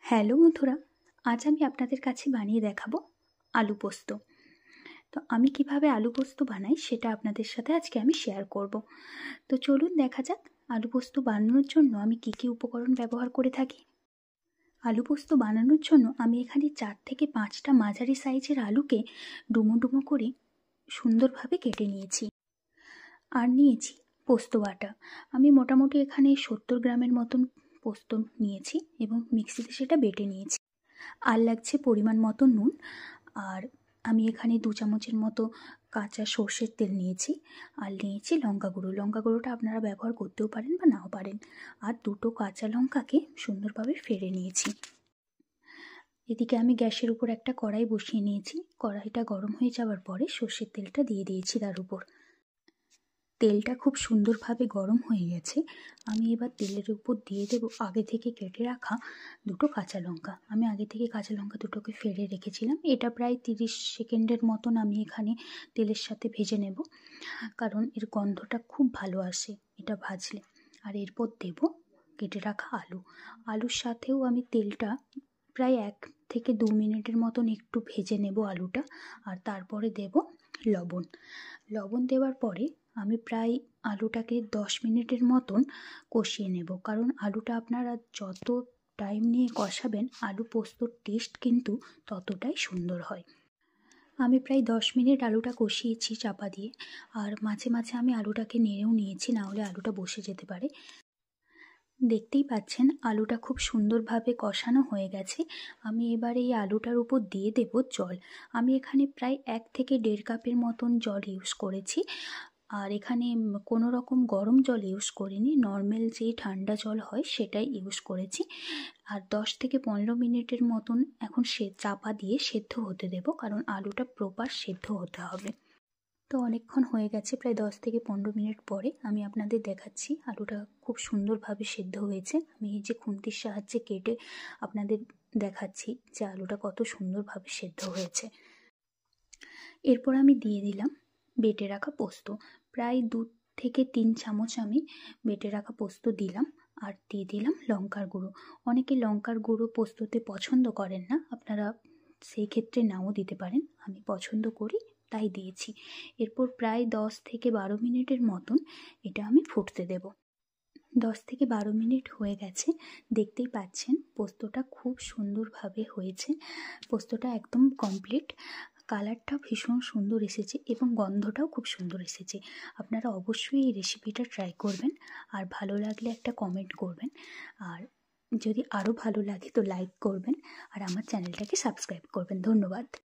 Hello বন্ধুরা, আজ আমি আপনাদের কাছে বানিয়ে দেখাবো আলু পোস্ত। তো আমি কিভাবে আলু পোস্ত বানাই সেটা আপনাদের সাথে আজকে আমি শেয়ার করব। তো চলুন দেখা যাক আলু পোস্ত বানানোর জন্য আমি কি কি উপকরণ ব্যবহার করে থাকি। আলু পোস্ত বানানোর জন্য আমি এখানে 4 থেকে 5টা মাঝারি সাইজের আলুকে ডুমো ডুমো করে সুন্দরভাবে কেটে নিয়েছি। আর নিয়েছি পোস্ত বাটা। আমি মোটামুটি এখানে 70 গ্রামের মতন পোস্ত নিয়েছি এবং মিক্সিতে সেটা বেটে নিয়েছি। আর লাগছে পরিমাণ মতো নুন। আর আমি এখানে 2 চামচের মতো কাঁচা সর্ষের তেল নিয়েছি। আর নিয়েছি লঙ্কা গুঁড়ো। লঙ্কা গুঁড়োটা আপনারা ব্যবহার করতেও পারেন বা নাও পারেন। আর 2টো কাঁচা লঙ্কাকে সুন্দরভাবে ফেড়ে নিয়েছি। এদিকে আমি গ্যাসের উপর একটা কড়াই বসিয়ে নিয়েছি। কড়াইটা গরম হয়ে যাওয়ার পরে সর্ষের তেলটা দিয়ে দিয়েছি তার উপর। তেলটা খুব সুন্দরভাবে গরম হয়ে গেছে। আমি এবার তেলের উপর দিয়ে দেব আগে থেকে কেটে রাখা 2টো কাঁচা লঙ্কা। আমি আগে থেকে কাঁচা লঙ্কা দুটোকে ফেড়ে রেখেছিলাম। এটা প্রায় 30 সেকেন্ডের মতন আমি এখানে তেলের সাথে ভেজে নেব, কারণ এর গন্ধটা খুব ভালো আসে এটা ভাজলে। আর এরপর দেব কেটে রাখা আলু। আলুর সাথেও আমি তেলটা প্রায় 1 থেকে 2 মিনিটের মতন একটু ভেজে নেব আলুটা। আর তারপরে দেব লবণ। লবণ দেওয়ার পরে আমি প্রায় আলুটাকে 10 মিনিটের মতন কষিয়ে নেব, কারণ আলুটা আপনারা যত টাইম নিয়ে কষাবেন আলু পোস্তর টেস্ট কিন্তু ততটাই সুন্দর হয়। আমি প্রায় 10 মিনিট আলুটা কষিয়েছি চাপা দিয়ে। আর মাঝে মাঝে আমি আলুটাকে নেড়েও নিয়েছি, না হলে আলুটা বসে যেতে পারে। দেখতেই পাচ্ছেন আলুটা খুব সুন্দরভাবে কষানো হয়ে গেছে। আমি এবার এই আলুটার উপর দিয়ে দেব জল। আমি এখানে প্রায় 1 থেকে 1.5 কাপের মতন জল ইউজ করেছি। আর এখানে কোনো রকম গরম জল ইউজ করিনি, নর্মাল যেই ঠান্ডা জল হয় সেটাই ইউজ করেছি। আর 10 থেকে 15 মিনিটের মতন এখন চাপা দিয়ে সেদ্ধ হতে দেব, কারণ আলুটা প্রপার সেদ্ধ হতে হবে। তো অনেকক্ষণ হয়ে গেছে, প্রায় 10 থেকে 15 মিনিট পরে আমি আপনাদের দেখাচ্ছি আলুটা খুব সুন্দরভাবে সেদ্ধ হয়েছে। আমি এই যে খুন্তির সাহায্যে কেটে আপনাদের দেখাচ্ছি যে আলুটা কত সুন্দরভাবে সেদ্ধ হয়েছে। এরপর আমি দিয়ে দিলাম বেটে রাখা পোস্ত। প্রায় 2 থেকে 3 চামচ আমি বেটে রাখা পোস্ত দিলাম। আর দিয়ে দিলাম লঙ্কার গুঁড়ো। অনেকে লঙ্কার গুঁড়ো পোস্ততে পছন্দ করেন না, আপনারা সেই ক্ষেত্রে নাও দিতে পারেন। আমি পছন্দ করি তাই দিয়েছি। এরপর প্রায় 10 থেকে 12 মিনিটের মতন এটা আমি ফুটতে দেব। 10 থেকে 12 মিনিট হয়ে গেছে। দেখতেই পাচ্ছেন পোস্তটা খুব সুন্দরভাবে হয়েছে। পোস্তটা একদম কমপ্লিট। কালারটা ভীষণ সুন্দর এসেছে এবং গন্ধটাও খুব সুন্দর এসেছে। আপনারা অবশ্যই এই রেসিপিটা ট্রাই করবেন। আর ভালো লাগলে একটা কমেন্ট করবেন। আর যদি আরও ভালো লাগে তো লাইক করবেন। আর আমার চ্যানেলটাকে সাবস্ক্রাইব করবেন। ধন্যবাদ।